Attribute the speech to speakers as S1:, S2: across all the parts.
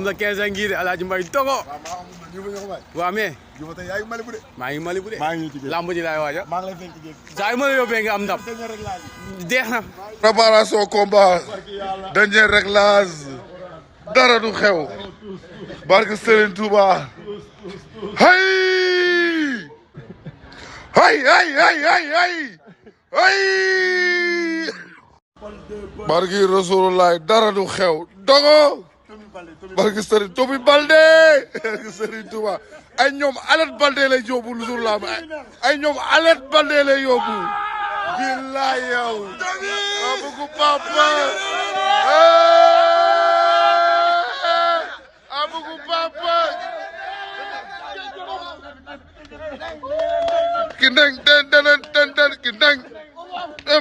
S1: la 15 ngir Alaaji Mbay Dogo. waaw mais. maa ngi Mali bu de. lamb ji laay waaja. saa yu ma la yóbbee nga am ndam. jeex na.
S2: préparation combat dernier réglage dara du xew barke Serigne Touba hay hay hay hay hay hay barke Rasulullah dara du xew Dogo barke Serigne Tobi Balde barke Serigne Touba ay ñoom Alet Balde lay yóbbu lu jour la ay ñoom Alet Balde lay yóbbu billaay yow abugu papa abugu papa kindeng den den den den kindeng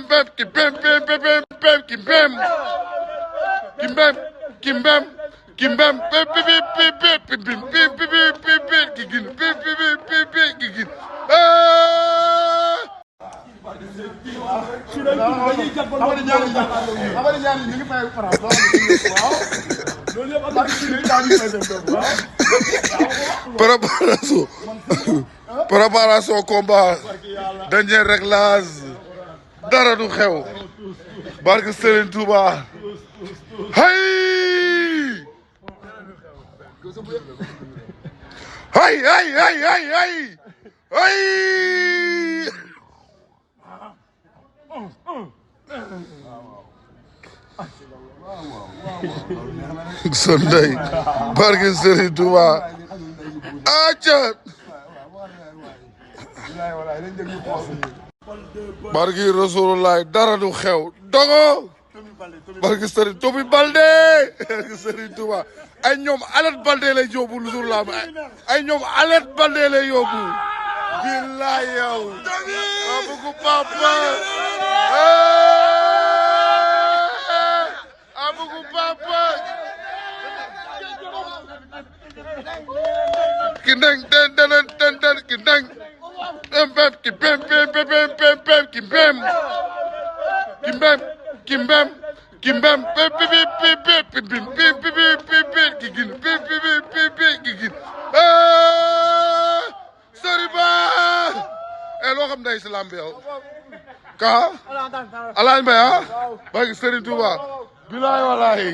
S2: pem ki pem pem pem pem ki pem kimbem kimbem kimbem pem pem pem pem pem pem pem pem kigin pem pem pem kigin préparation combat dernier réglage dara du xew barke Serigne Touba hay hay hay hay hay hay hay Sunday barke Serigne Touba aca barke Rasulullah dara du xew Dogo barke Serigne Tobi Balde barke Serigne Touba ay ñoom Alet Balde lay yóbbu lu jour la ay ñoom Alet Balde lay yóbbu billaay yow abugu papa abugu papa kindeng den den den den kindeng pem ki pem pem pem pem pem ki pem kimbem kimbem kimbem pem pem pem pem pem pem pem kigin pem pem pem kigin sori ba loo xam day si lamb yow ka Alaaji Mbay ba Serigne Touba bilaay walaay